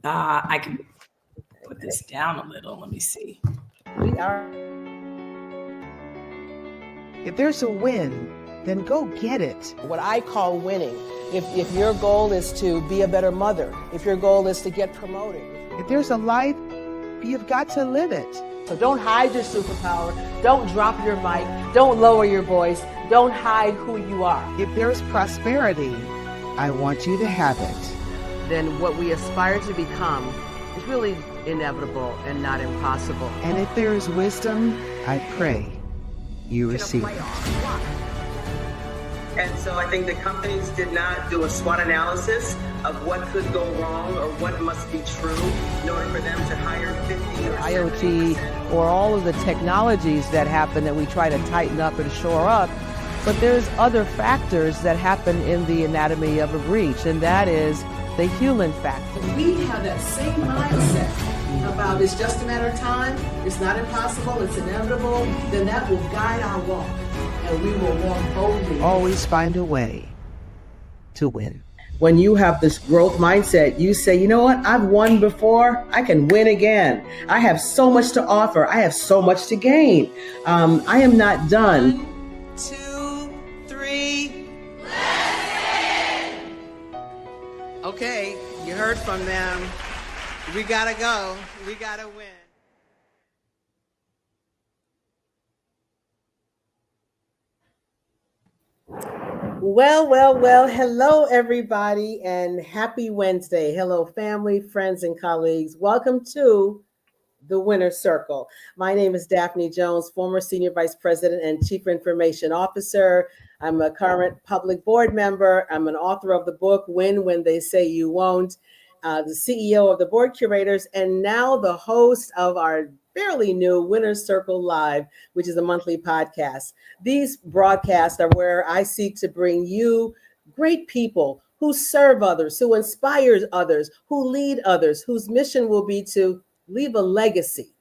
I can put this down a little. Let me see. We are. If there's a win, then go get it. What I call winning. If your goal is to be a better mother, if your goal is to get promoted. If there's a life, you've got to live it. So don't hide your superpower. Don't drop your mic. Don't lower your voice. Don't hide who you are. If there's prosperity, I want you to have it. Then what we aspire to become is really inevitable and not impossible. And if there is wisdom, I pray you receive it. And so I think the companies did not do a SWOT analysis of what could go wrong or what must be true in order for them to hire 50 or IoT or all of the technologies that happen that we try to tighten up and shore up. But there's other factors that happen in the anatomy of a breach, and that is the human factor. We have that same mindset about it's just a matter of time, it's not impossible, it's inevitable, then that will guide our walk. And we will walk boldly. Always find a way to win. When you have this growth mindset, you say, you know what? I've won before. I can win again. I have so much to offer. I have so much to gain. I am not done. 1, 2, 3. Okay, you heard from them. We gotta go. We gotta win. Well. Hello, everybody, and happy Wednesday. Hello, family, friends, and colleagues. Welcome to the Winner's Circle. My name is Daphne Jones, former Senior Vice President and Chief Information Officer. I'm a current public board member. I'm an author of the book, Win When They Say You Won't, the CEO of the Board Curators, and now the host of our fairly new Winner's Circle Live, which is a monthly podcast. These broadcasts are where I seek to bring you great people who serve others, who inspire others, who lead others, whose mission will be to leave a legacy.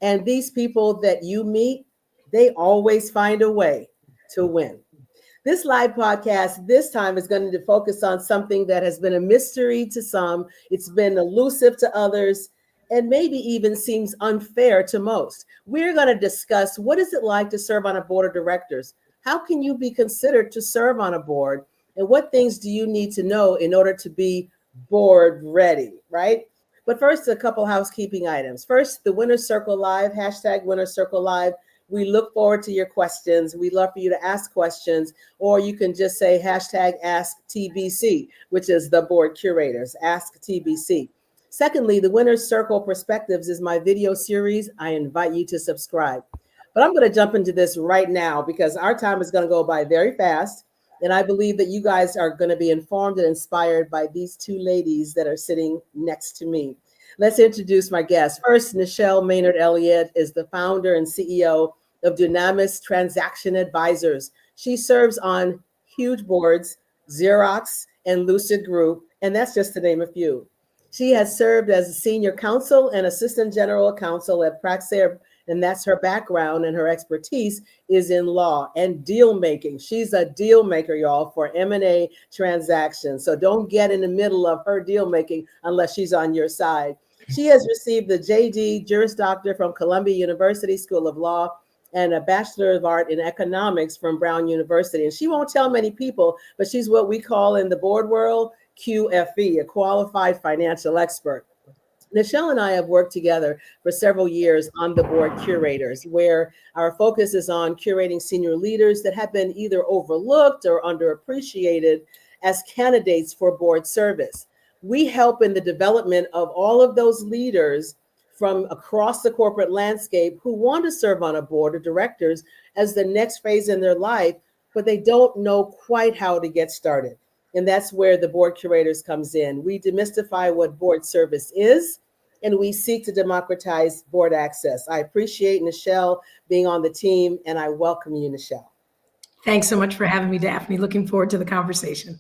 And these people that you meet, they always find a way to win. This live podcast this time is going to focus on something that has been a mystery to some. It's been elusive to others, and maybe even seems unfair to most. We're going to discuss what is it like to serve on a board of directors? How can you be considered to serve on a board? And what things do you need to know in order to be board ready, right? But first, a couple housekeeping items. First, the Winner's Circle Live, hashtag Winner's Circle Live. We look forward to your questions. We'd love for you to ask questions, or you can just say hashtag Ask TBC, which is the Board Curators, Ask TBC. Secondly, the Winner's Circle Perspectives is my video series. I invite you to subscribe. But I'm going to jump into this right now because our time is going to go by very fast. And I believe that you guys are going to be informed and inspired by these two ladies that are sitting next to me. Let's introduce my guests. First, Nichelle Maynard-Elliott is the founder and CEO of Dunamis Transaction Advisors. She serves on huge boards, Xerox and Lucid Group, and that's just to name a few. She has served as a senior counsel and assistant general counsel at Praxair, and that's her background, and her expertise is in law and deal making. She's a deal maker, y'all, for M&A transactions. So don't get in the middle of her deal making unless she's on your side. She has received the JD Juris Doctor from Columbia University School of Law and a Bachelor of Art in Economics from Brown University. And she won't tell many people, but she's what we call in the board world QFE, a qualified financial expert. Nichelle and I have worked together for several years on the Board Curators, where our focus is on curating senior leaders that have been either overlooked or underappreciated as candidates for board service. We help in the development of all of those leaders from across the corporate landscape who want to serve on a board of directors as the next phase in their life, but they don't know quite how to get started. And that's where the Board Curators comes in. We demystify what board service is, and we seek to democratize board access. I appreciate Nichelle being on the team, and I welcome you, Nichelle. Thanks so much for having me, Daphne. Looking forward to the conversation.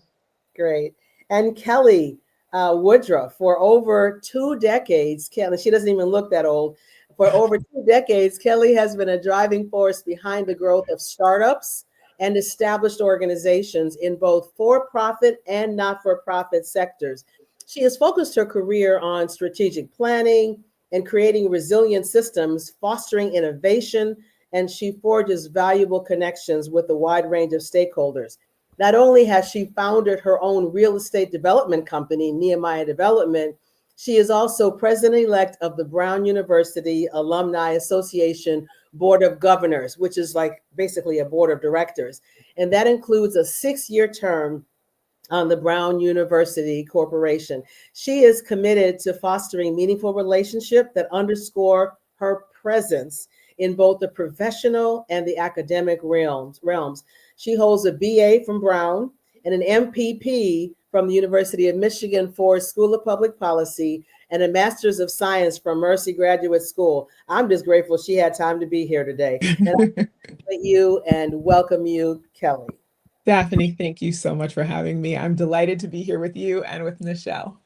Great. And Kelly Woodruff, for over 2 decades, Kelly, she doesn't even look that old. For over 2 decades, Kelly has been a driving force behind the growth of startups and established organizations in both for-profit and not-for-profit sectors. She has focused her career on strategic planning and creating resilient systems, fostering innovation, and she forges valuable connections with a wide range of stakeholders. Not only has she founded her own real estate development company, Nehemiah Development, she is also president-elect of the Brown University Alumni Association Board of Governors, which is like basically a board of directors. And that includes a 6-year term on the Brown University Corporation. She is committed to fostering meaningful relationships that underscore her presence in both the professional and the academic realms. She holds a BA from Brown and an MPP from the University of Michigan Ford School of Public Policy and a Master's of Science from Mercy Graduate School. I'm just grateful she had time to be here today. And I congratulate you and welcome you, Kelly. Daphne, thank you so much for having me. I'm delighted to be here with you and with Nichelle.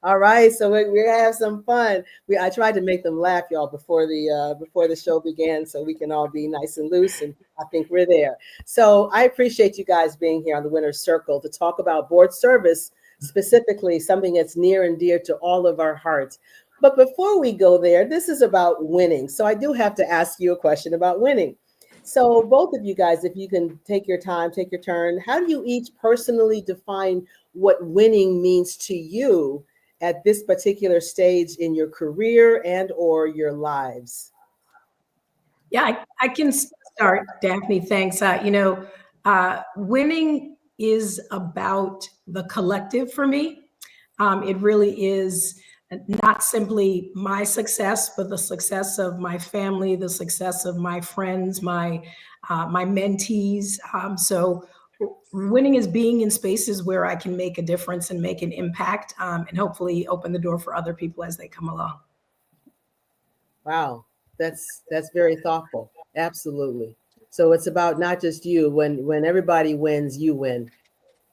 All right, so we're gonna have some fun. I tried to make them laugh, y'all, before the show began, so we can all be nice and loose, and I think we're there. So I appreciate you guys being here on the Winner's Circle to talk about board service, specifically something that's near and dear to all of our hearts. But before we go there, this is about winning. So I do have to ask you a question about winning. So both of you guys, if you can take your time, take your turn, how do you each personally define what winning means to you at this particular stage in your career and or your lives? Yeah, I can start, Daphne. Thanks. Winning is about the collective for me. It really is not simply my success, but the success of my family, the success of my friends, my mentees. So winning is being in spaces where I can make a difference and make an impact, and hopefully open the door for other people as they come along. Wow, that's very thoughtful. Absolutely. So it's about not just you. When everybody wins, you win.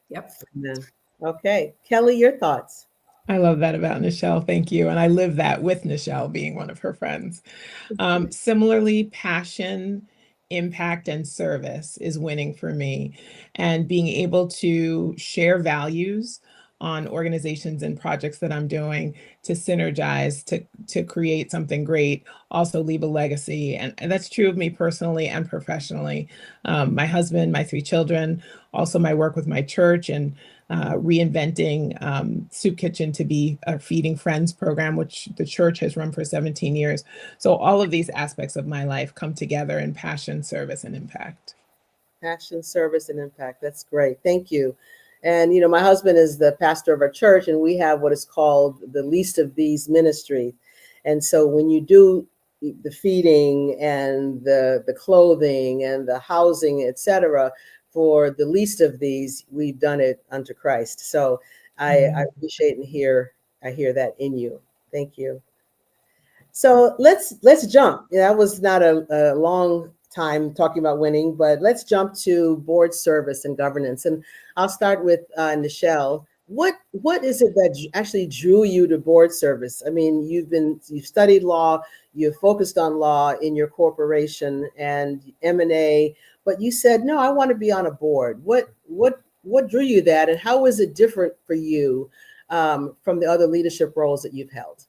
Yep. Amen. Okay, Kelly, your thoughts. I love that about Nichelle. Thank you. And I live that with Nichelle being one of her friends. Similarly, passion, impact, and service is winning for me. And being able to share values on organizations and projects that I'm doing to synergize, to create something great, also leave a legacy. And that's true of me personally and professionally. My husband, my 3 children, also my work with my church and reinventing Soup Kitchen to be a Feeding Friends program, which the church has run for 17 years. So all of these aspects of my life come together in passion, service, and impact. Passion, service, and impact. That's great. Thank you. And, you know, my husband is the pastor of our church, and we have what is called the least of these ministry. And so when you do the feeding and the clothing and the housing, et cetera, for the least of these, we've done it unto Christ. So I appreciate and I hear that in you. Thank you. So let's jump. That was not a long time talking about winning, but let's jump to board service and governance. And I'll start with Nichelle. What is it that actually drew you to board service? I mean, you've studied law, you've focused on law in your corporation and M&A, but you said, no, I want to be on a board. What drew you that, and how is it different for you from the other leadership roles that you've held?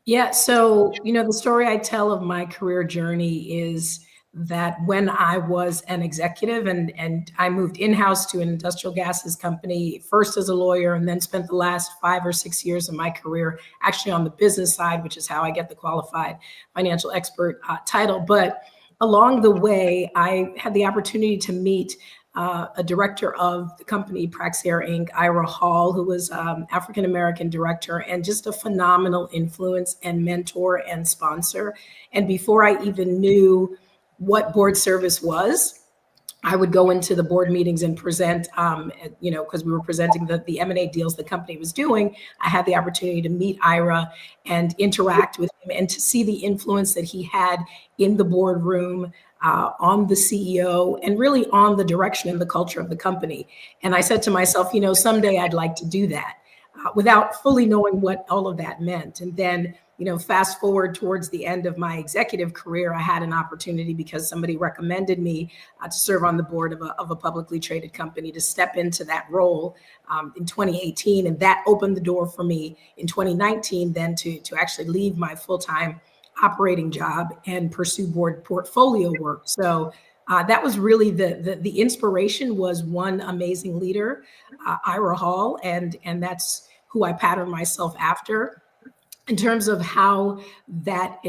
Yeah, so, the story I tell of my career journey is that when I was an executive and I moved in-house to an industrial gases company, first as a lawyer, and then spent the last 5 or 6 years of my career actually on the business side, which is how I get the qualified financial expert title. But along the way, I had the opportunity to meet a director of the company, Praxair Inc., Ira Hall, who was African-American director and just a phenomenal influence and mentor and sponsor. And before I even knew what board service was, I would go into the board meetings and present, because we were presenting the M&A deals the company was doing. I had the opportunity to meet Ira and interact with him and to see the influence that he had in the boardroom, on the CEO, and really on the direction and the culture of the company. And I said to myself, someday I'd like to do that, without fully knowing what all of that meant. And then fast forward towards the end of my executive career, I had an opportunity because somebody recommended me to serve on the board of a publicly traded company, to step into that role in 2018. And that opened the door for me in 2019 then to actually leave my full-time operating job and pursue board portfolio work. So that was really the inspiration, was one amazing leader, Ira Hall, and that's who I patterned myself after. In terms of how that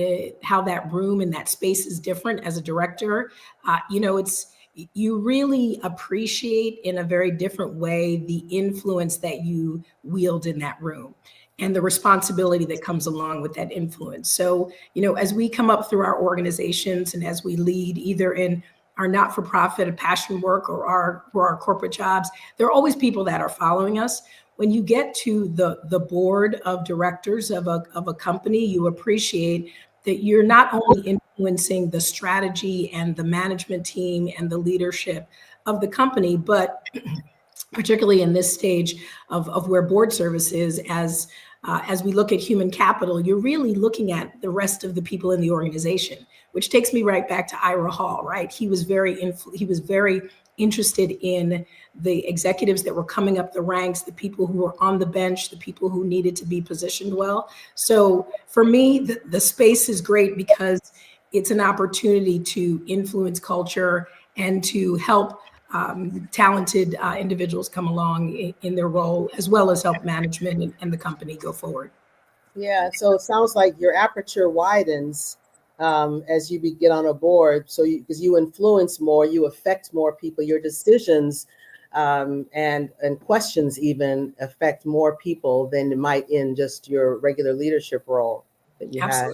room and that space is different as a director, it's, you really appreciate in a very different way the influence that you wield in that room and the responsibility that comes along with that influence. So, as we come up through our organizations and as we lead either in our not-for-profit and passion work or our corporate jobs, there are always people that are following us. When you get to the board of directors of a company, you appreciate that you're not only influencing the strategy and the management team and the leadership of the company, but particularly in this stage of where board service is, as we look at human capital, you're really looking at the rest of the people in the organization, which takes me right back to Ira Hall, right? He was very interested in the executives that were coming up the ranks, the people who were on the bench, the people who needed to be positioned well. So for me, the space is great because it's an opportunity to influence culture and to help talented individuals come along in their role, as well as help management and the company go forward. Yeah, so it sounds like your aperture widens as you get on a board. So because you influence more, you affect more people, your decisions and questions even affect more people than it might in just your regular leadership role that you had.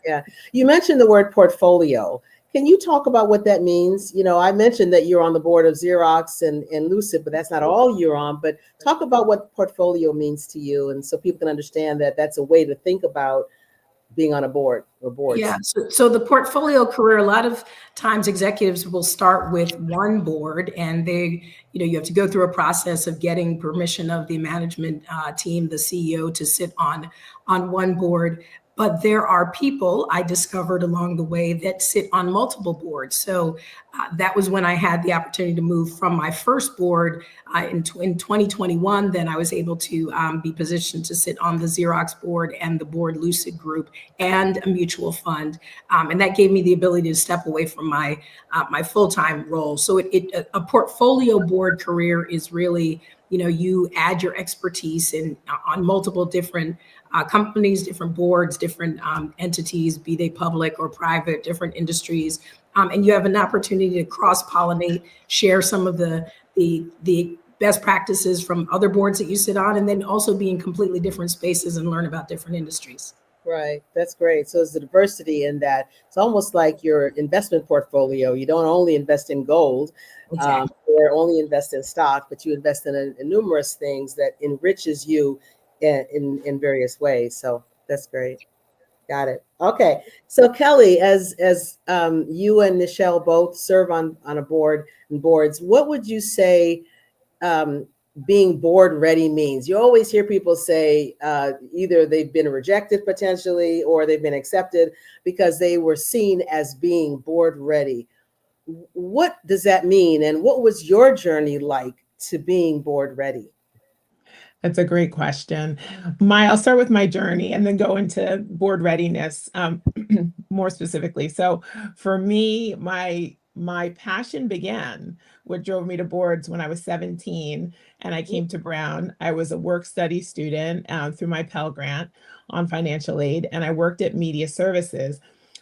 Yeah, you mentioned the word portfolio. Can you talk about what that means? I mentioned that you're on the board of Xerox and Lucid, but that's not all you're on. But talk about what portfolio means to you, and so people can understand that that's a way to think about being on a board or boards. Yeah, so the portfolio career, a lot of times executives will start with one board, and you have to go through a process of getting permission of the management team, the CEO, to sit on one board. But there are people I discovered along the way that sit on multiple boards. So that was when I had the opportunity to move from my first board in 2021. Then I was able to be positioned to sit on the Xerox board and the board Lucid Group and a mutual fund. And that gave me the ability to step away from my full-time role. So a portfolio board career is really, you add your expertise on multiple different companies, different boards, different entities, be they public or private, different industries. And you have an opportunity to cross-pollinate, share some of the best practices from other boards that you sit on, and then also be in completely different spaces and learn about different industries. Right. That's great. So there's the diversity in that. It's almost like your investment portfolio. You don't only invest in gold or only invest in stock, but you invest in numerous things that enriches you in various ways. So that's great. Got it. Okay. So Kelly, as you and Nichelle both serve on a board and boards, what would you say being board ready means? You always hear people say either they've been rejected potentially or they've been accepted because they were seen as being board ready. What does that mean? And what was your journey like to being board ready? That's a great question. I'll start with my journey and then go into board readiness more specifically. So for me, my passion began, what drove me to boards when I was 17 and I came to Brown. I was a work study student through my Pell Grant on financial aid, and I worked at Media Services.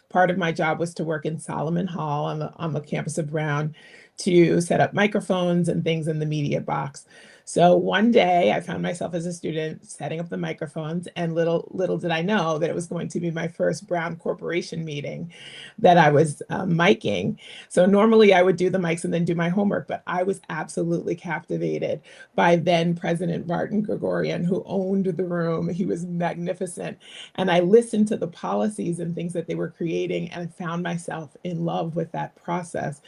Part of my job was to work in Solomon Hall on the campus of Brown to set up microphones and things in the media box. So one day I found myself as a student setting up the microphones, and little did I know that it was going to be my first Brown Corporation meeting that I was miking. So normally I would do the mics and then do my homework, but I was absolutely captivated by then President Martin Gregorian, who owned the room. He was magnificent. And I listened to the policies and things that they were creating and found myself in love with that process.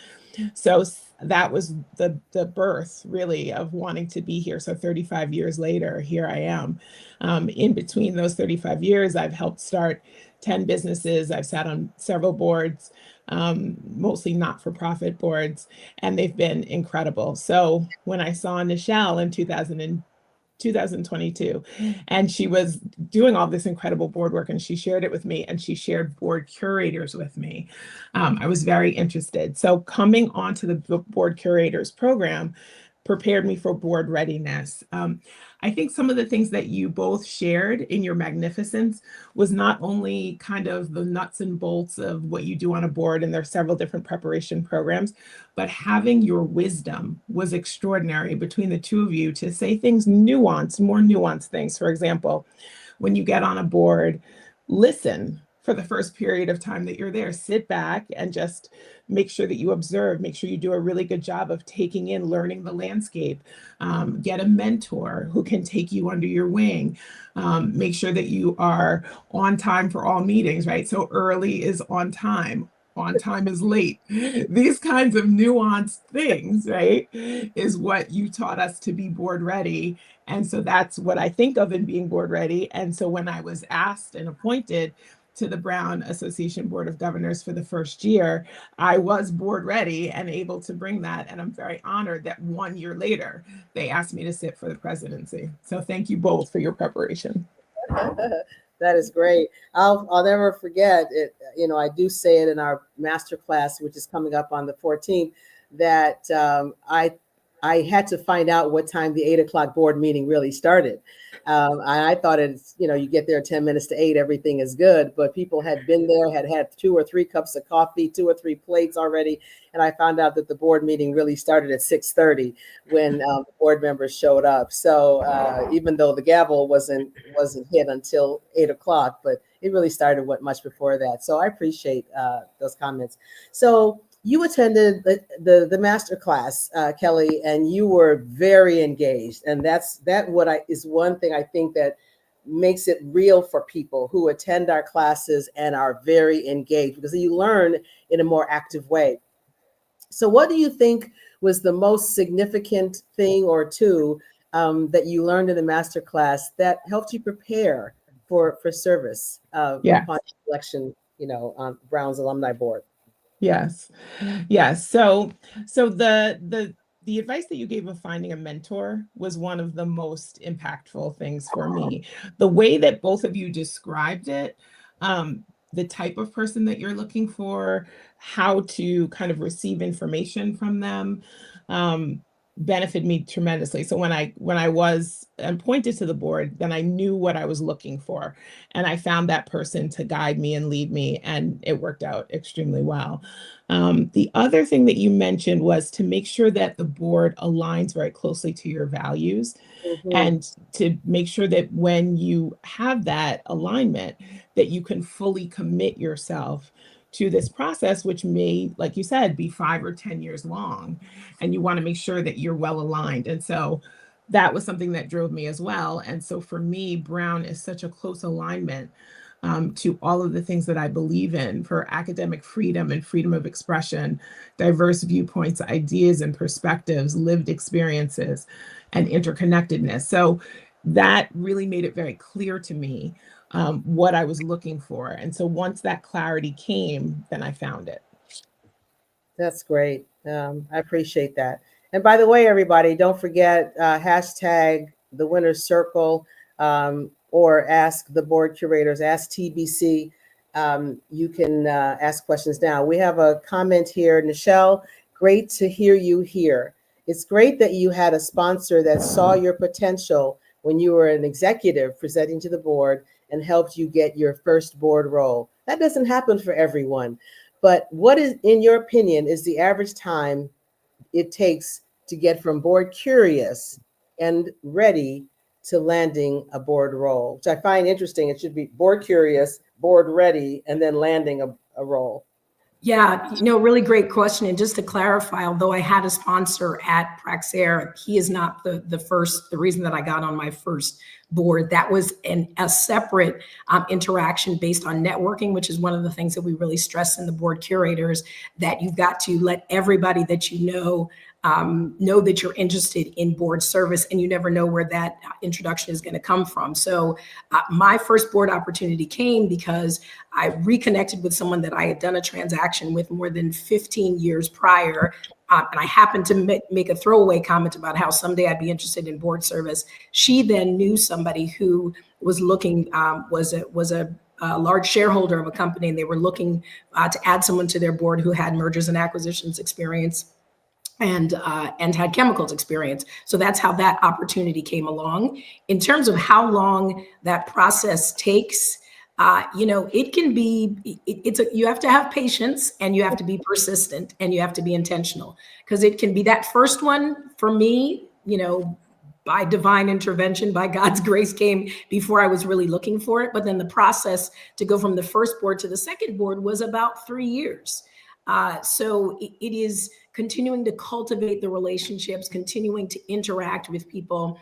So that was the birth really of wanting to be here. So 35 years later, here I am. In between those 35 years, I've helped start 10 businesses. I've sat on several boards, mostly not-for-profit boards, and they've been incredible. So when I saw Nichelle in 2022, and she was doing all this incredible board work, and she shared it with me, and she shared board curators with me. I was very interested. So coming onto the board curators program prepared me for board readiness. I think some of the things that you both shared in your magnificence was not only kind of the nuts and bolts of what you do on a board, and there's several different preparation programs, but having your wisdom was extraordinary between the two of you to say things nuanced, more nuanced things. For example, when you get on a board, listen for the first period of time that you're there. Sit back and just make sure that you observe, make sure you do a really good job of taking in, learning the landscape. Get a mentor who can take you under your wing. Make sure that you are on time for all meetings, right? So early is on time is late. These kinds of nuanced things, right, is what you taught us to be board ready. And so that's what I think of in being board ready. And so when I was asked and appointed to the Brown Association Board of Governors for the first year, I was board ready and able to bring that. And I'm very honored that 1 year later, they asked me to sit for the presidency. So thank you both for your preparation. That is great. I'll never forget it. You know, I do say it in our master class, which is coming up on the 14th, that I had to find out what time the 8 o'clock board meeting really started. I thought it's, you know, you get there 10 minutes to 8, everything is good. But people had been there, had 2 or 3 cups of coffee, 2 or 3 plates already. And I found out that the board meeting really started at 6:30 when board members showed up. So even though the gavel wasn't hit until 8 o'clock, but it really started much before that. So I appreciate those comments. So you attended the master class, Kelly, and you were very engaged. And that's is one thing I think that makes it real for people who attend our classes and are very engaged, because you learn in a more active way. So what do you think was the most significant thing or two that you learned in the master class that helped you prepare for service upon election, you know, on Brown's alumni board? Yes. Yes. So the advice that you gave of finding a mentor was one of the most impactful things for me. The way that both of you described it, the type of person that you're looking for, how to kind of receive information from them, benefited me tremendously. So when I was appointed to the board, then I knew what I was looking for, and I found that person to guide me and lead me, and it worked out extremely well. The other thing that you mentioned was to make sure that the board aligns very closely to your values, and to make sure that when you have that alignment, that you can fully commit yourself to this process, which may, like you said, be 5 or 10 years long, and you want to make sure that you're well aligned. And so that was something that drove me as well. And so for me, Brown is such a close alignment to all of the things that I believe in for academic freedom and freedom of expression, diverse viewpoints, ideas and perspectives, lived experiences, and interconnectedness. So that really made it very clear to me what I was looking for. And so once that clarity came, then I found it. That's great. I appreciate that. And by the way, everybody, don't forget hashtag the winner's circle, or ask the board curators, ask TBC. You can ask questions now. We have a comment here. Nichelle, great to hear you here. It's great that you had a sponsor that saw your potential when you were an executive presenting to the board and helped you get your first board role. That doesn't happen for everyone. But what is, in your opinion, is the average time it takes to get from board curious and ready to landing a board role? Which I find interesting. It should be board curious, board ready, and then landing a role. Yeah, really great question. And just to clarify, although I had a sponsor at Praxair, he is not the reason that I got on my first board. That was a separate interaction based on networking, which is one of the things that we really stress in the board curators, that you've got to let everybody that you know that you're interested in board service, and you never know where that introduction is going to come from. So my first board opportunity came because I reconnected with someone that I had done a transaction with more than 15 years prior. And I happened to make a throwaway comment about how someday I'd be interested in board service. She then knew somebody who was looking, was a large shareholder of a company, and they were looking to add someone to their board who had mergers and acquisitions experience and had chemicals experience. So that's how that opportunity came along. In terms of how long that process takes, it can be, you have to have patience, and you have to be persistent, and you have to be intentional, because it can be that first one for me, by divine intervention, by God's grace, came before I was really looking for it. But then the process to go from the first board to the second board was about 3 years. So it is continuing to cultivate the relationships, continuing to interact with people,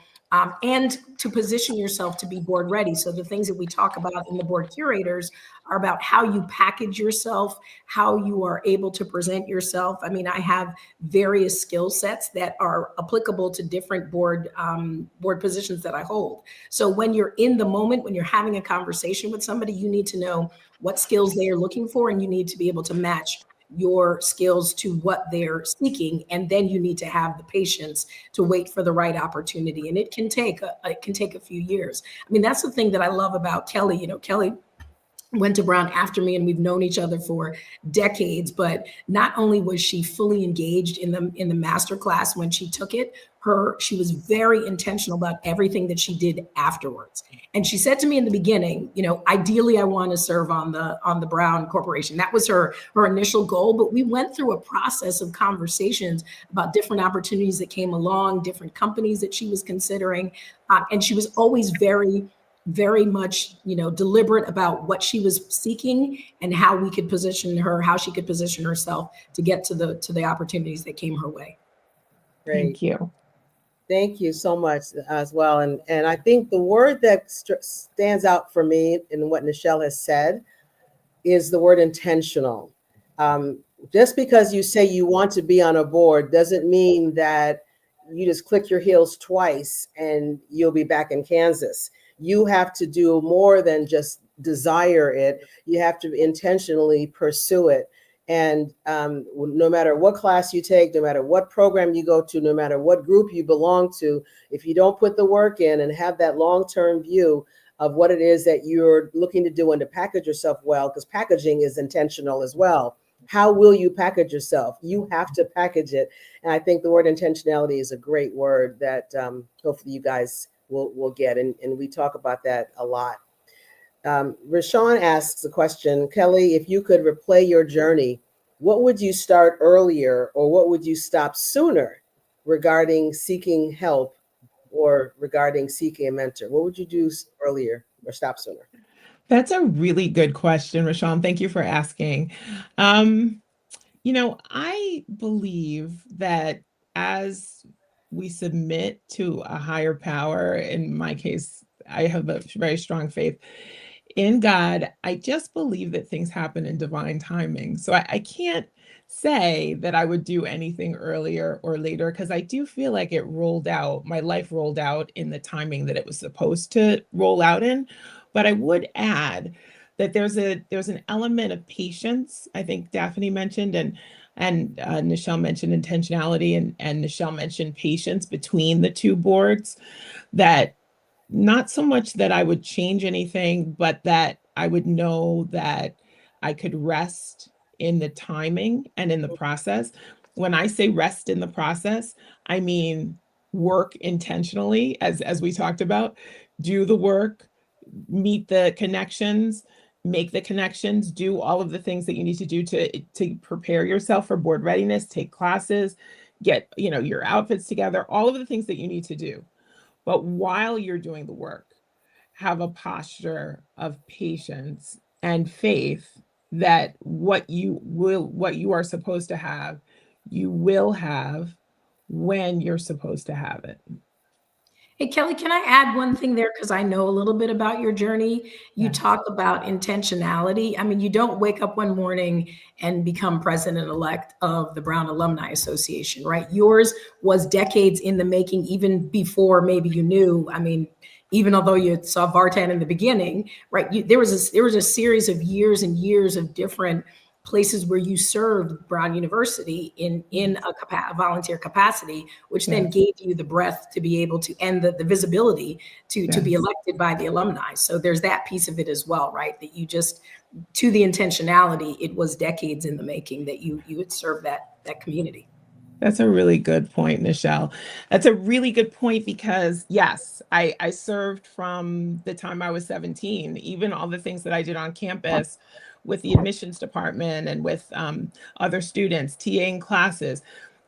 and to position yourself to be board ready. So the things that we talk about in the board curators are about how you package yourself, how you are able to present yourself. I mean, I have various skill sets that are applicable to different board positions that I hold. So when you're in the moment, when you're having a conversation with somebody, you need to know what skills they are looking for, and you need to be able to match your skills to what they're seeking. And then you need to have the patience to wait for the right opportunity. And it can take a few years. I mean, that's the thing that I love about Kelly. Kelly went to Brown after me, and we've known each other for decades. But not only was she fully engaged in the master class when she took it, she was very intentional about everything that she did afterwards. And she said to me in the beginning, ideally I want to serve on the Brown Corporation. That was her initial goal. But we went through a process of conversations about different opportunities that came along, different companies that she was considering, and she was always very much, deliberate about what she was seeking and how she could position herself to get to the opportunities that came her way. Great. Thank you. Thank you so much as well. And I think the word that stands out for me in what Nichelle has said is the word intentional. Just because you say you want to be on a board doesn't mean that you just click your heels twice and you'll be back in Kansas. You have to do more than just desire it. You have to intentionally pursue it. And no matter what class you take, no matter what program you go to, no matter what group you belong to, if you don't put the work in and have that long-term view of what it is that you're looking to do and to package yourself well, because packaging is intentional as well. How will you package yourself? You have to package it. And I think the word intentionality is a great word that hopefully you guys will get. And we talk about that a lot. Rashawn asks a question, Kelly, if you could replay your journey, what would you start earlier or what would you stop sooner regarding seeking help or regarding seeking a mentor? What would you do earlier or stop sooner? That's a really good question, Rashawn. Thank you for asking. I believe that as we submit to a higher power, in my case, I have a very strong faith in God. I just believe that things happen in divine timing. So I can't say that I would do anything earlier or later, because I do feel like my life rolled out in the timing that it was supposed to roll out in. But I would add that there's an element of patience. I think Daphne mentioned, and Nichelle mentioned intentionality, and Nichelle mentioned patience between the two boards, that not so much that I would change anything, but that I would know that I could rest in the timing and in the process. When I say rest in the process, I mean work intentionally, as we talked about, do the work, meet the connections, make the connections, do all of the things that you need to do to prepare yourself for board readiness, take classes, get your outfits together, all of the things that you need to do. But while you're doing the work, have a posture of patience and faith that what you are supposed to have, you will have when you're supposed to have it. Hey, Kelly, can I add one thing there? Because I know a little bit about your journey. You Yes. talk about intentionality. I mean, you don't wake up one morning and become president-elect of the Brown Alumni Association, right? Yours was decades in the making, even before maybe you knew. I mean, even although you saw Vartan in the beginning, right? There was a series of years and years of different places where you served Brown University in a volunteer capacity, which then Yes. gave you the breadth to be able to, and the visibility to be Yes. elected by the alumni. So there's that piece of it as well, right? That you just, to the intentionality, it was decades in the making that you would serve that community. That's a really good point, Nichelle. That's a really good point because yes, I served from the time I was 17, even all the things that I did on campus with the admissions department and with other students, TAing classes.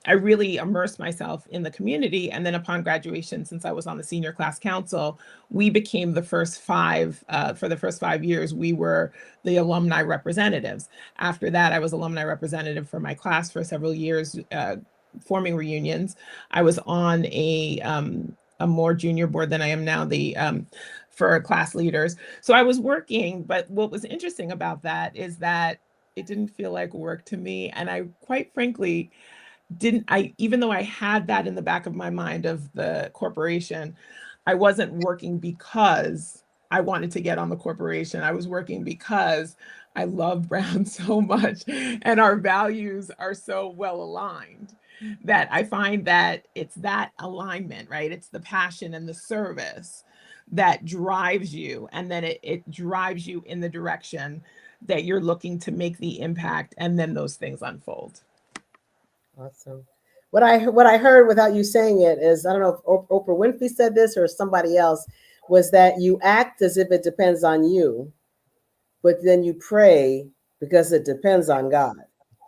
I really immersed myself in the community. And then upon graduation, since I was on the senior class council, we became the first five, for the first 5 years, we were the alumni representatives. After that, I was alumni representative for my class for several years, forming reunions. I was on a more junior board than I am now, the for class leaders. So I was working, but what was interesting about that is that it didn't feel like work to me. And I quite frankly even though I had that in the back of my mind of the corporation, I wasn't working because I wanted to get on the corporation. I was working because I love Brown so much and our values are so well aligned that I find that it's that alignment, right? It's the passion and the service that drives you, and then it drives you in the direction that you're looking to make the impact, and then those things unfold. Awesome. What I heard without you saying it is, I don't know if Oprah Winfrey said this or somebody else, was that you act as if it depends on you, but then you pray because it depends on God.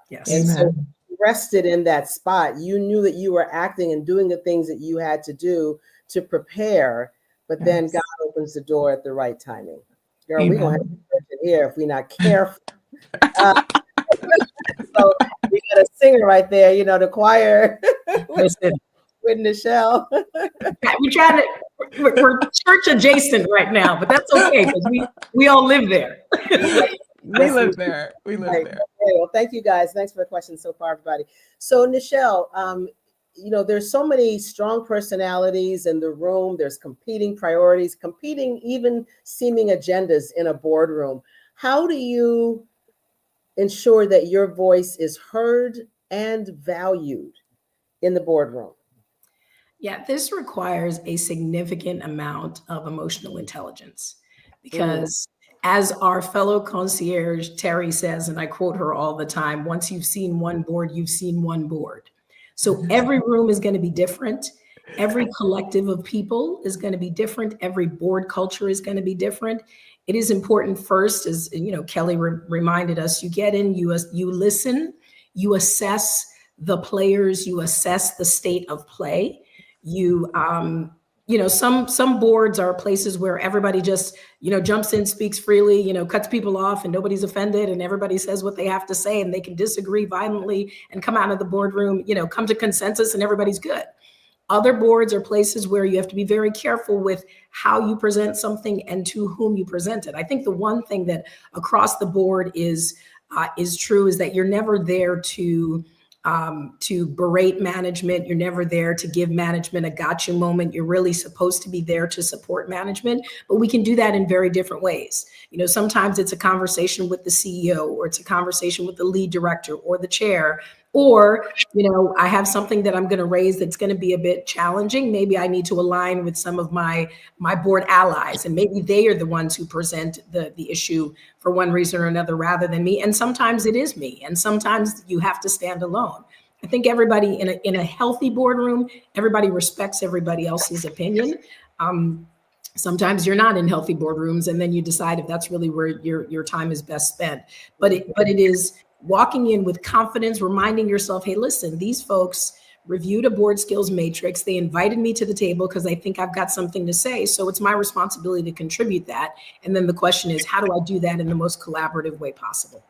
Yes. And so Amen. you rested in that spot. You knew that you were acting and doing the things that you had to do to prepare, but then Yes. God opens the door at the right timing. Girl, we're going to have Amen. to church in here if we're not careful. So we got a singer right there, you know, the choir with Listen, Nichelle. we're church adjacent right now, but that's okay because we all live there. We live there. We live Right. there. Okay, well, thank you guys. Thanks for the question so far, everybody. So Nichelle, you know, there's so many strong personalities in the room. There's competing priorities, competing even seeming agendas in a boardroom. How do you ensure that your voice is heard and valued in the boardroom? Yeah, this requires a significant amount of emotional intelligence because, as our fellow concierge Terry says, and I quote her all the time, once you've seen one board, you've seen one board. So every room is going to be different. Every collective of people is going to be different. Every board culture is going to be different. It is important first, as you know, Kelly reminded us, you get in, you listen, you assess the players, you assess the state of play. You know, some boards are places where everybody just, you know, jumps in, speaks freely, you know, cuts people off and nobody's offended and everybody says what they have to say and they can disagree violently and come out of the boardroom, you know, come to consensus and everybody's good. Other boards are places where you have to be very careful with how you present something and to whom you present it. I think the one thing that across the board is true is that you're never there to berate management. You're never there to give management a gotcha moment. You're really supposed to be there to support management, but we can do that in very different ways. You know, sometimes it's a conversation with the CEO, or it's a conversation with the lead director or the chair, or, you know, I have something that I'm going to raise that's going to be a bit challenging. Maybe I need to align with some of my board allies, and maybe they are the ones who present the issue for one reason or another rather than me. And sometimes it is me, and sometimes you have to stand alone. I think everybody in a healthy boardroom, everybody respects everybody else's opinion. Sometimes you're not in healthy boardrooms, and then you decide if that's really where your time is best spent. But it is walking in with confidence, reminding yourself, hey, listen, these folks reviewed a board skills matrix. They invited me to the table because they think I've got something to say. So it's my responsibility to contribute that. And then the question is, how do I do that in the most collaborative way possible?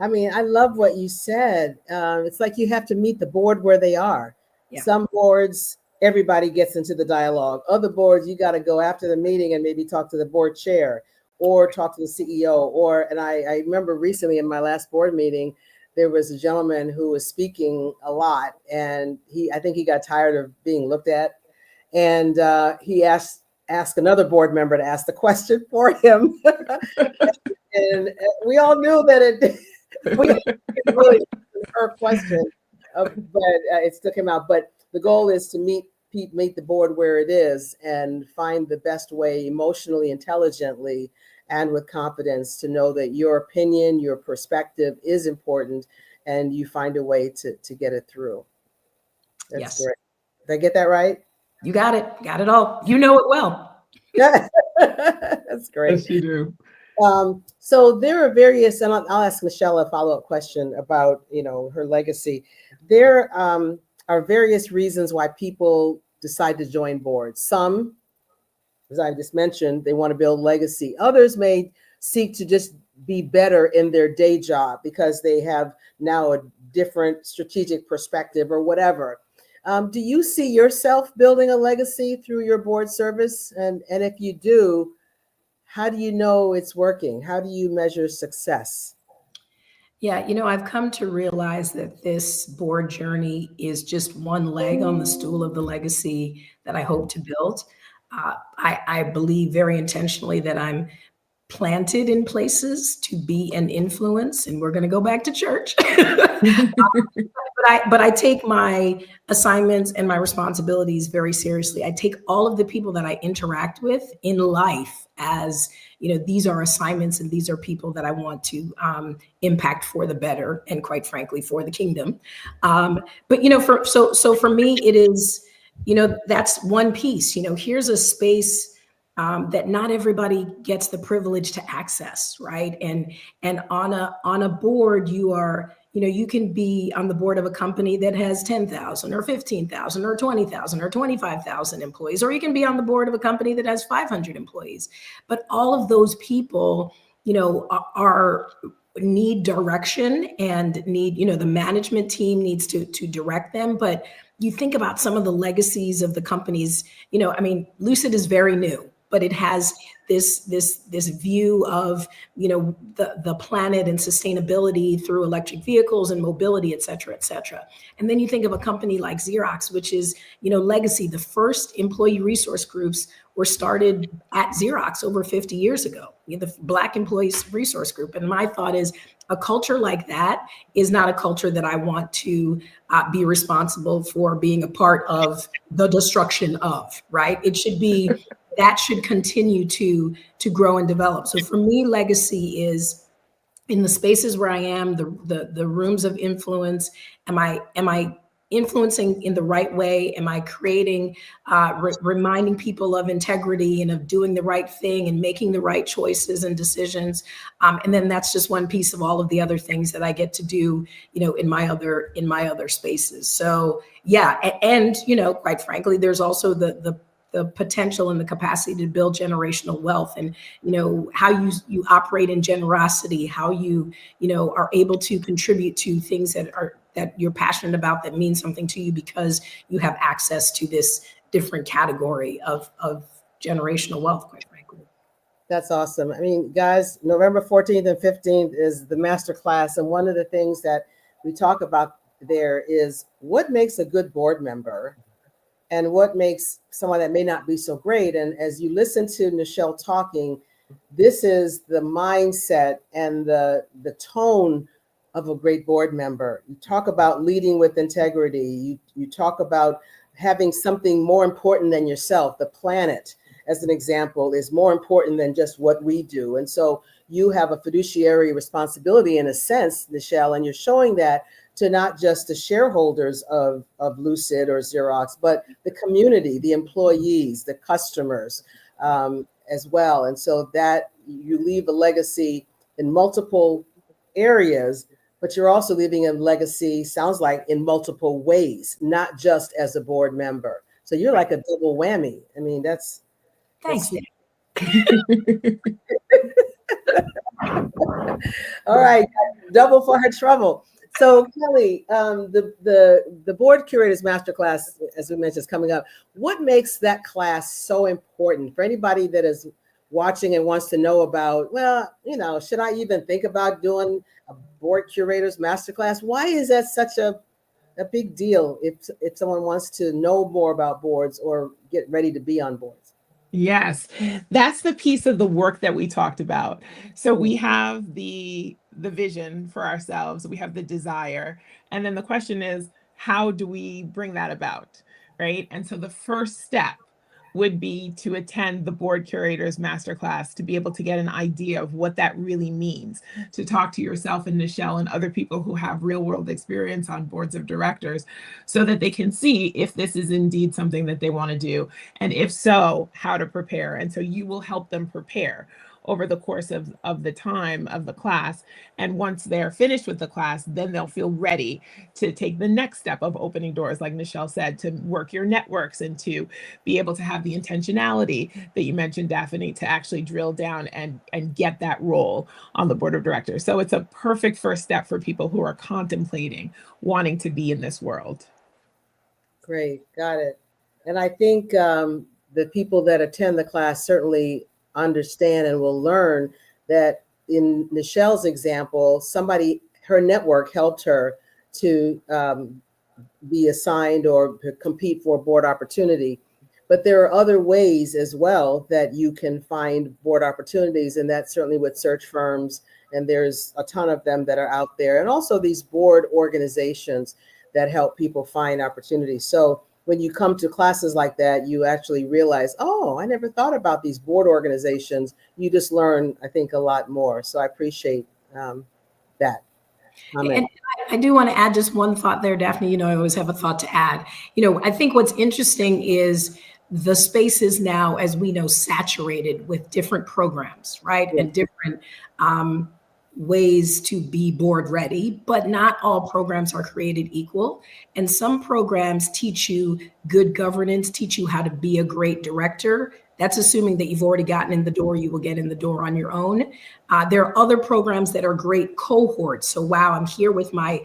I mean, I love what you said. It's like you have to meet the board where they are. Yeah. Some boards, everybody gets into the dialogue. Other boards, you got to go after the meeting and maybe talk to the board chair or talk to the CEO. And I remember recently in my last board meeting, there was a gentleman who was speaking a lot, and I think he got tired of being looked at, and he asked another board member to ask the question for him, and we all knew that it. We really her question, but it stuck him out. But the goal is to meet the board where it is and find the best way, emotionally, intelligently, and with confidence, to know that your opinion, your perspective is important, and you find a way to get it through. That's Yes. great. Did I get that right? You got it. Got it all. You know it well. Yeah, that's great. Yes, you do. So there are various, and I'll ask Michelle a follow-up question about, her legacy. There are various reasons why people decide to join boards. Some, as I just mentioned, they want to build legacy. Others may seek to just be better in their day job because they have now a different strategic perspective or whatever. Do you see yourself building a legacy through your board service? And if you do, how do you know it's working? How do you measure success? Yeah, I've come to realize that this board journey is just one leg on the stool of the legacy that I hope to build. I believe very intentionally that I'm planted in places to be an influence, and we're going to go back to church. But I take my assignments and my responsibilities very seriously. I take all of the people that I interact with in life as, these are assignments and these are people that I want to impact for the better and, quite frankly, for the kingdom. But for me, it is, that's one piece. Here's a space that not everybody gets the privilege to access, right? And on a board, you can be on the board of a company that has 10,000 or 15,000 or 20,000 or 25,000 employees, or you can be on the board of a company that has 500 employees. But all of those people, need direction and need, the management team needs to direct them. But you think about some of the legacies of the companies, Lucid is very new, but it has this view of, the planet and sustainability through electric vehicles and mobility, et cetera, et cetera. And then you think of a company like Xerox, which is, legacy. The first employee resource groups were started at Xerox over 50 years ago, the Black Employees Resource Group. And my thought is a culture like that is not a culture that I want to be responsible for being a part of the destruction of, right? It should be, that should continue to grow and develop. So for me, legacy is in the spaces where I am, the rooms of influence. Am I influencing in the right way? Am I creating, reminding people of integrity and of doing the right thing and making the right choices and decisions? And then that's just one piece of all of the other things that I get to do, in my other spaces. So yeah, and quite frankly, there's also the potential and the capacity to build generational wealth, and how you operate in generosity, how you are able to contribute to things that you're passionate about, that mean something to you because you have access to this different category of generational wealth, quite frankly. That's awesome. I mean, guys, November 14th and 15th is the masterclass, and one of the things that we talk about there is what makes a good board member and what makes someone that may not be so great. And as you listen to Nichelle talking, this is the mindset and the tone of a great board member. You talk about leading with integrity. You talk about having something more important than yourself. The planet, as an example, is more important than just what we do. And so you have a fiduciary responsibility in a sense, Nichelle, and you're showing that to not just the shareholders of Lucid or Xerox, but the community, the employees, the customers as well. And so that you leave a legacy in multiple areas, but you're also leaving a legacy, sounds like, in multiple ways, not just as a board member. So you're like a double whammy. I mean, that's... Thanks. All right. double for her trouble. So Kelly, the Board Curators Masterclass, as we mentioned, is coming up. What makes that class so important for anybody that is watching and wants to know about, well, should I even think about doing a Board Curators Masterclass? Why is that such a big deal if someone wants to know more about boards or get ready to be on boards? Yes, that's the piece of the work that we talked about. So we have the vision for ourselves, we have the desire, and then the question is, how do we bring that about, right? And so the first step would be to attend the Board Curators Masterclass to be able to get an idea of what that really means, to talk to yourself and Nichelle and other people who have real world experience on boards of directors so that they can see if this is indeed something that they want to do. And if so, how to prepare. And so you will help them prepare over the course of the time of the class. And once they're finished with the class, then they'll feel ready to take the next step of opening doors, like Nichelle said, to work your networks and to be able to have the intentionality that you mentioned, Daphne, to actually drill down and get that role on the board of directors. So it's a perfect first step for people who are contemplating wanting to be in this world. Great, got it. And I think the people that attend the class certainly understand and will learn that in Nichelle's example, her network helped her to be assigned or to compete for a board opportunity. But there are other ways as well that you can find board opportunities, and that's certainly with search firms, and there's a ton of them that are out there, and also these board organizations that help people find opportunities. So when you come to classes like that, you actually realize, oh, I never thought about these board organizations. You just learn, I think, a lot more. So I appreciate that comment. And I do want to add just one thought there, Daphne. I always have a thought to add. I think what's interesting is the space is now, as we know, saturated with different programs, right? Yeah. And different ways to be board ready, but not all programs are created equal. And some programs teach you good governance, teach you how to be a great director. That's assuming that you've already gotten in the door, you will get in the door on your own. There are other programs that are great cohorts. So wow, I'm here with my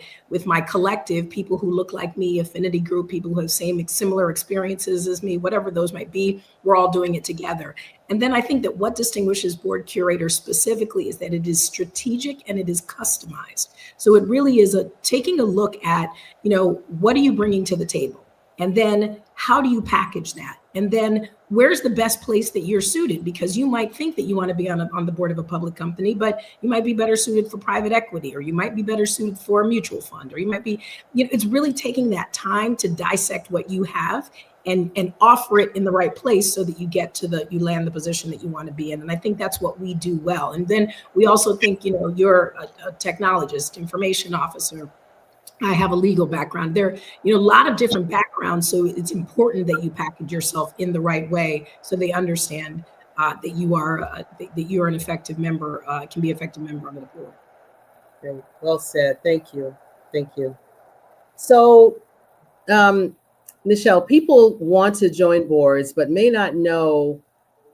collective, people who look like me, affinity group, people who have similar experiences as me, whatever those might be, we're all doing it together. And then I think that what distinguishes board curators specifically is that it is strategic and it is customized. So it really is taking a look at, what are you bringing to the table? And then how do you package that? And then where's the best place that you're suited? Because you might think that you want to be on the board of a public company, but you might be better suited for private equity, or you might be better suited for a mutual fund, or you might be, it's really taking that time to dissect what you have and offer it in the right place so that you get to you land the position that you want to be in. And I think that's what we do well. And then we also think, you're a technologist, information officer. I have a legal background. There, a lot of different backgrounds. So it's important that you package yourself in the right way so they understand that you are an effective member, can be an effective member of the board. Great. Well said. Thank you. Thank you. So, Nichelle, people want to join boards, but may not know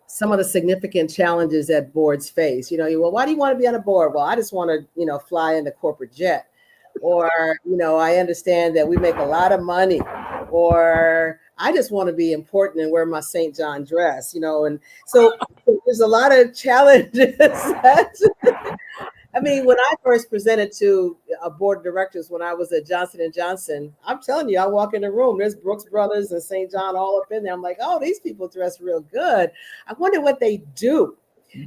some of the significant challenges that boards face. Well, why do you want to be on a board? Well, I just want to, fly in the corporate jet. Or, I understand that we make a lot of money, or I just want to be important and wear my St. John dress, and so there's a lot of challenges. When I first presented to a board of directors when I was at Johnson & Johnson, I'm telling you, I walk in the room, there's Brooks Brothers and St. John all up in there. I'm like, oh, these people dress real good. I wonder what they do.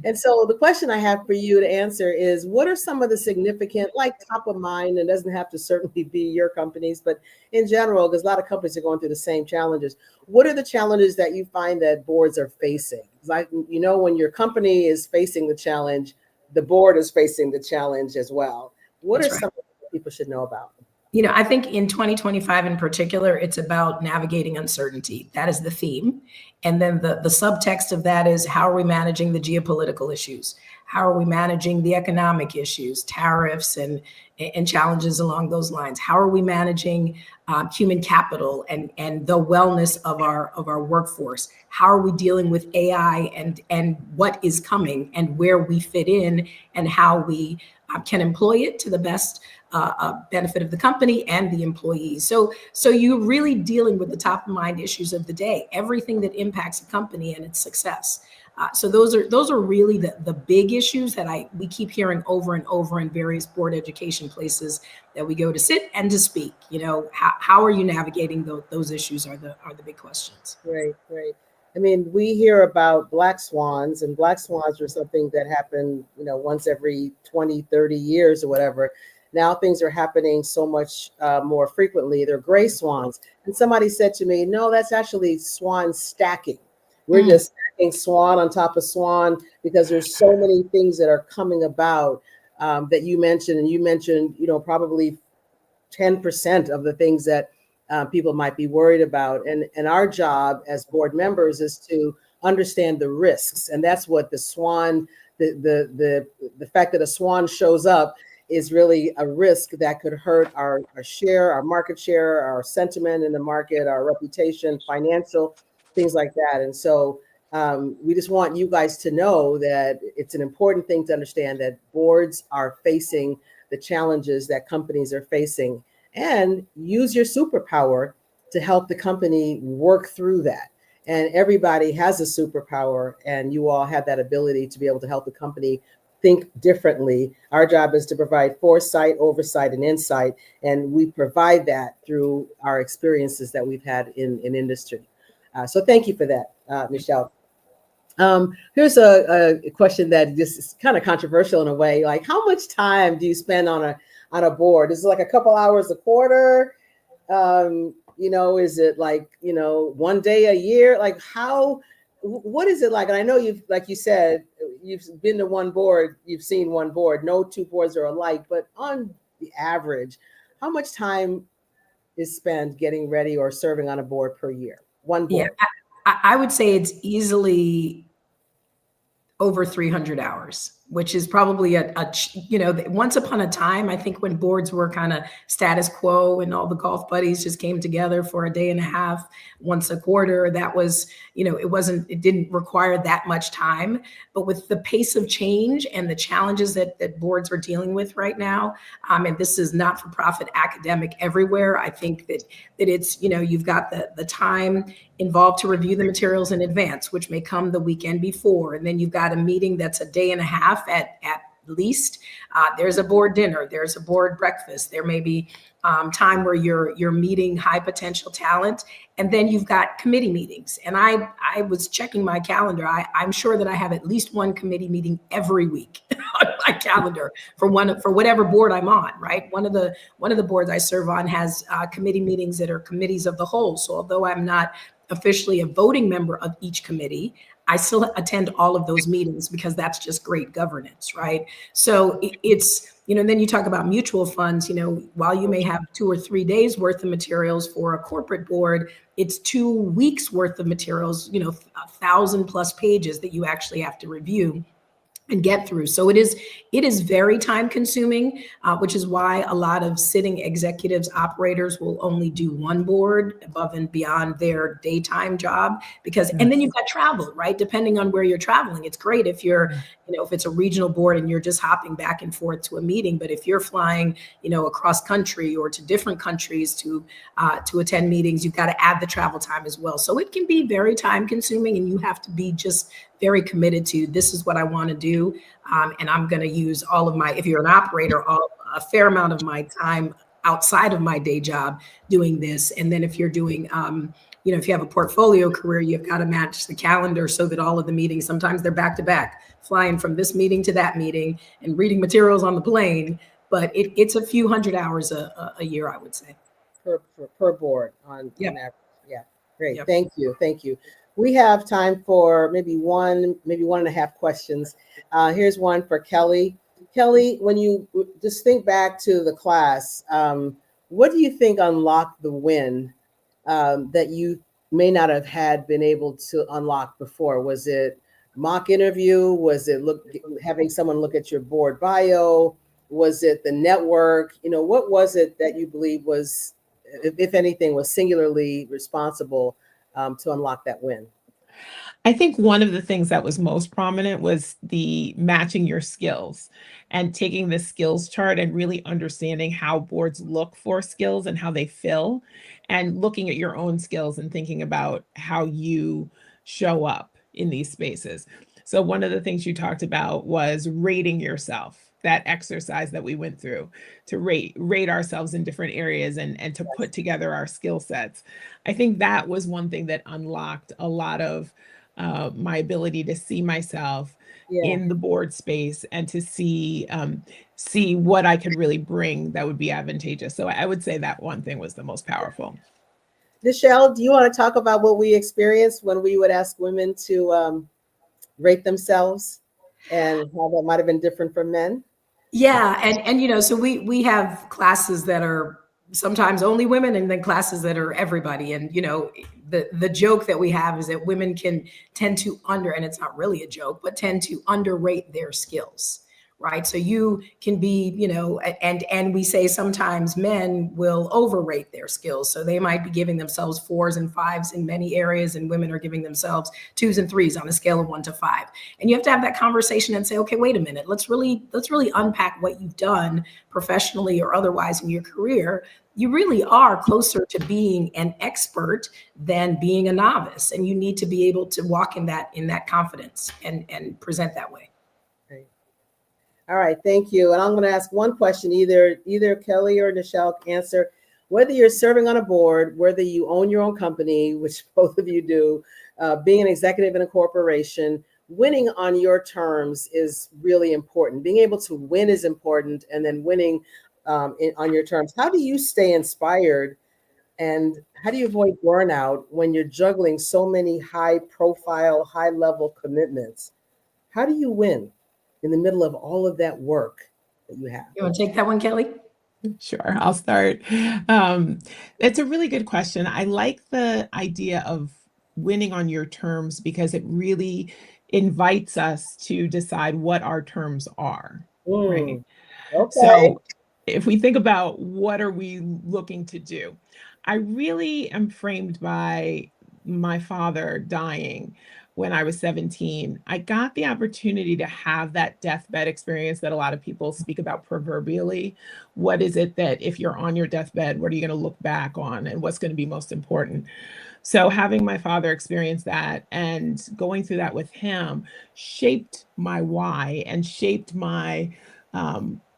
And so the question I have for you to answer is, what are some of the significant, like top of mind, and doesn't have to certainly be your companies, but in general, because a lot of companies are going through the same challenges. What are the challenges that you find that boards are facing? Like, when your company is facing the challenge, the board is facing the challenge as well. What That's are some that people should know about? I think in 2025 in particular, it's about navigating uncertainty. That is the theme. And then the subtext of that is, how are we managing the geopolitical issues? How are we managing the economic issues, tariffs, and challenges along those lines? How are we managing human capital and the wellness of our workforce? How are we dealing with AI and what is coming and where we fit in and how we can employ it to the best benefit of the company and the employees. So you're really dealing with the top of mind issues of the day, everything that impacts a company and its success. So those are really the big issues that we keep hearing over and over in various board education places that we go to sit and to speak. How are you navigating those issues are the big questions. Great, great. I mean, we hear about black swans, and black swans are something that happen, once every 20, 30 years or whatever. Now things are happening so much more frequently. They're gray swans. And somebody said to me, no, that's actually swan stacking. We're just stacking swan on top of swan because there's so many things that are coming about that you mentioned. And you mentioned, probably 10% of the things that people might be worried about. And our job as board members is to understand the risks. And that's what the swan, the fact that a swan shows up is really a risk that could hurt our share, our market share, our sentiment in the market, our reputation, financial, things like that. And so we just want you guys to know that it's an important thing to understand that boards are facing the challenges that companies are facing, and use your superpower to help the company work through that. And everybody has a superpower, and you all have that ability to be able to help the company think differently. Our job is to provide foresight, oversight, and insight, and we provide that through our experiences that we've had in industry. So thank you for that, Michelle. Here's a question that just is kind of controversial in a way. Like, how much time do you spend on a board? Is it like a couple hours a quarter? Is it like, 1 day a year? Like what is it like? And I know like you said, you've been to one board, you've seen one board. No two boards are alike, but on the average, how much time is spent getting ready or serving on a board per year? One board. Yeah, I would say it's easily over 300 hours, which is probably once upon a time, I think when boards were kind of status quo and all the golf buddies just came together for a day and a half, once a quarter, that was, it didn't require that much time. But with the pace of change and the challenges that boards are dealing with right now, and this is not-for-profit academic everywhere, I think that it's, you've got the time involved to review the materials in advance, which may come the weekend before. And then you've got a meeting that's a day and a half at least. There's a board dinner, there's a board breakfast, there may be time where you're meeting high potential talent. And then you've got committee meetings. And I was checking my calendar. I'm sure that I have at least one committee meeting every week on my calendar for whatever board I'm on, right? One of the boards I serve on has committee meetings that are committees of the whole. So although I'm not officially a voting member of each committee, I still attend all of those meetings because that's just great governance, right? So it's, then you talk about mutual funds, while you may have 2 or 3 days worth of materials for a corporate board, it's 2 weeks worth of materials, 1,000+ pages that you actually have to review and get through. So it is very time consuming, which is why a lot of sitting executives, operators will only do one board above and beyond their daytime job and then you've got travel, right? Depending on where you're traveling. It's great if you're, if it's a regional board and you're just hopping back and forth to a meeting, but if you're flying, across country or to different countries to attend meetings, you've got to add the travel time as well. So it can be very time consuming, and you have to be just very committed to, this is what I want to do. And I'm going to use all of if you're an operator, a fair amount of my time outside of my day job doing this. And then if you're doing, if you have a portfolio career, you've got to match the calendar so that all of the meetings, sometimes they're back to back, flying from this meeting to that meeting and reading materials on the plane. But it's a few hundred hours a year, I would say. Per board on average. Yeah, great. Yep. Thank you. We have time for maybe one and a half questions. Here's one for Kelly. Kelly, when you just think back to the class, what do you think unlocked the win that you may not have been able to unlock before? Was it mock interview? Was it having someone look at your board bio? Was it the network? What was it that you believe was, if anything, was singularly responsible to unlock that win? I think one of the things that was most prominent was the matching your skills and taking the skills chart and really understanding how boards look for skills and how they fill, and looking at your own skills and thinking about how you show up in these spaces. So one of the things you talked about was rating yourself, that exercise that we went through to rate ourselves in different areas and to put together our skill sets. I think that was one thing that unlocked a lot of my ability to see myself Yeah. in the board space and to see what I could really bring that would be advantageous. So I would say that one thing was the most powerful. Nichelle, do you want to talk about what we experienced when we would ask women to rate themselves and how that might have been different from men? Yeah, and so we have classes that are sometimes only women, and then classes that are everybody. And the joke that we have is that women can tend to and it's not really a joke, but tend to underrate their skills, right? So you can be, and we say sometimes men will overrate their skills. So they might be giving themselves 4s and 5s in many areas, and women are giving themselves 2s and 3s on a scale of 1 to 5. And you have to have that conversation and say, okay, wait a minute, let's really unpack what you've done professionally or otherwise in your career. You really are closer to being an expert than being a novice, and you need to be able to walk in that confidence and present that way. All right, thank you. And I'm going to ask one question, either Kelly or Nichelle answer. Whether you're serving on a board, whether you own your own company, which both of you do, being an executive in a corporation, winning on your terms is really important. Being able to win is important, and then winning on your terms. How do you stay inspired, and how do you avoid burnout when you're juggling so many high-profile, high-level commitments? How do you win in the middle of all of that work that you have? You want to take that one, Kelly? Sure, I'll start. It's a really good question. I like the idea of winning on your terms because it really invites us to decide what our terms are, right? Okay. So if we think about what are we looking to do, I really am framed by my father dying when I was 17. I got the opportunity to have that deathbed experience that a lot of people speak about proverbially. What is it that if you're on your deathbed, what are you going to look back on and what's going to be most important? So having my father experience that and going through that with him shaped my why and shaped my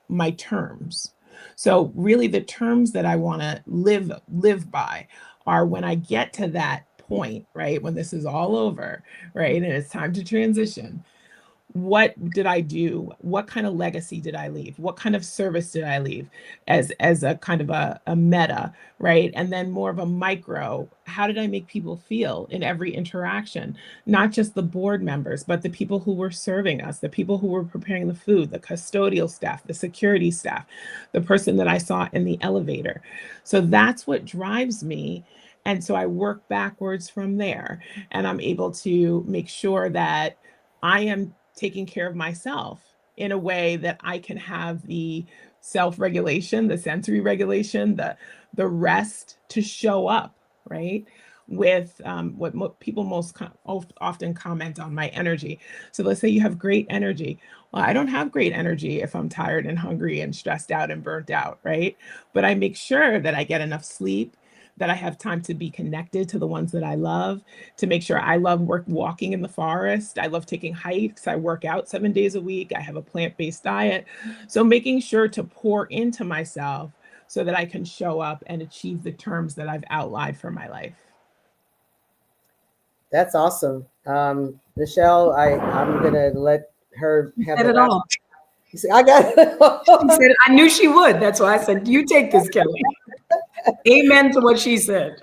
my terms. So really the terms that I want to live by are when I get to that point, right? When this is all over, right? And it's time to transition. What did I do? What kind of legacy did I leave? What kind of service did I leave as a kind of a meta, right? And then more of a micro, how did I make people feel in every interaction? Not just the board members, but the people who were serving us, the people who were preparing the food, the custodial staff, the security staff, the person that I saw in the elevator. So that's what drives me. And so I work backwards from there, and I'm able to make sure that I am taking care of myself in a way that I can have the self-regulation, the sensory regulation, the rest to show up, right? With what people most often comment on, my energy. So let's say you have great energy. Well, I don't have great energy if I'm tired and hungry and stressed out and burnt out, right? But I make sure that I get enough sleep, that I have time to be connected to the ones that I love, to make sure I love walking in the forest. I love taking hikes. I work out 7 days a week. I have a plant-based diet. So making sure to pour into myself so that I can show up and achieve the terms that I've outlined for my life. That's awesome. Nichelle, I'm going to let her have Said it all. I got it. She said, I knew she would. That's why I said, you take this, Kelly. Amen to what she said.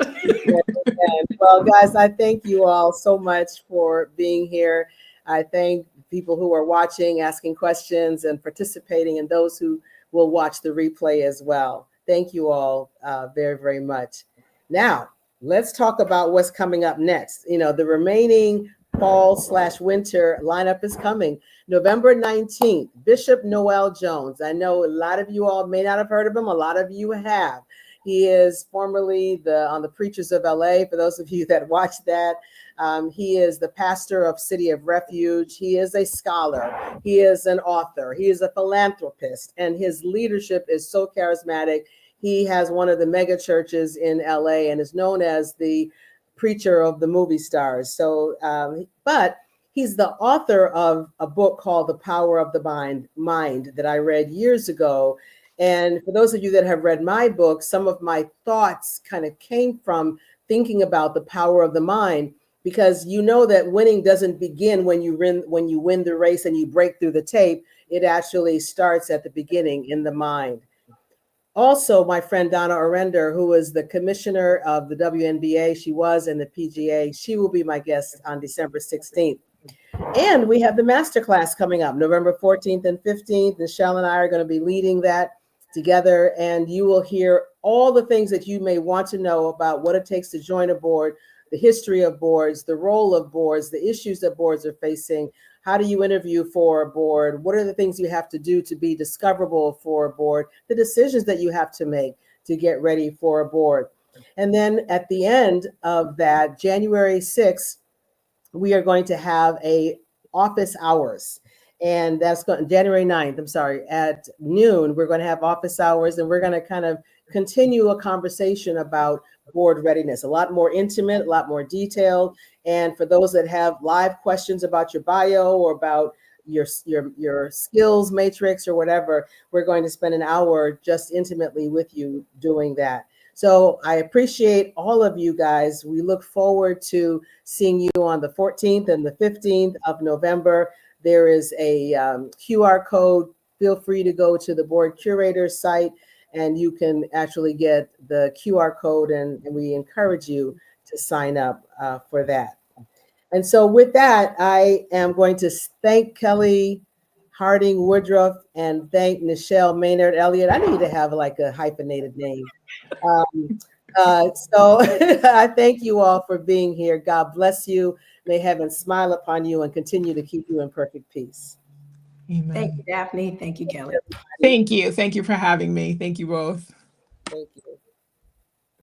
Well, guys, I thank you all so much for being here. I thank people who are watching, asking questions, and participating, and those who will watch the replay as well. Thank you all very, very much. Now, let's talk about what's coming up next. The remaining fall/winter lineup is coming. November 19th, Bishop Noel Jones. I know a lot of you all may not have heard of him. A lot of you have. He is formerly on the Preachers of LA. For those of you that watch that, he is the pastor of City of Refuge. He is a scholar. He is an author. He is a philanthropist, and his leadership is so charismatic. He has one of the mega churches in LA and is known as the preacher of the movie stars. So, but he's the author of a book called The Power of the Mind that I read years ago. And for those of you that have read my book, some of my thoughts kind of came from thinking about the power of the mind, because you know that winning doesn't begin when you win the race and you break through the tape. It actually starts at the beginning in the mind. Also, my friend Donna Arender, who is the commissioner of the WNBA, she was in the PGA, she will be my guest on December 16th. And we have the masterclass coming up November 14th and 15th. Michelle and I are going to be leading that together, and you will hear all the things that you may want to know about what it takes to join a board, the history of boards, the role of boards, the issues that boards are facing. How do you interview for a board? What are the things you have to do to be discoverable for a board? The decisions that you have to make to get ready for a board. And then at the end of that, January 6th, we are going to have a office hours. And that's going January 9th, I'm sorry, at noon, we're going to have office hours, and we're going to kind of continue a conversation about board readiness, a lot more intimate, a lot more detailed. And for those that have live questions about your bio or about your skills matrix or whatever, we're going to spend an hour just intimately with you doing that. So I appreciate all of you guys. We look forward to seeing you on the 14th and the 15th of November. There is a QR code. Feel free to go to the board curator's site, and you can actually get the QR code, and we encourage you to sign up for that. And so with that, I am going to thank Kelly Harding Woodruff and thank Nichelle Maynard Elliott. I need to have like a hyphenated name. So I thank you all for being here. God bless you. May heaven smile upon you and continue to keep you in perfect peace. Amen. Thank you, Daphne. Thank you, Kelly. Thank you. Thank you for having me. Thank you both. Thank you.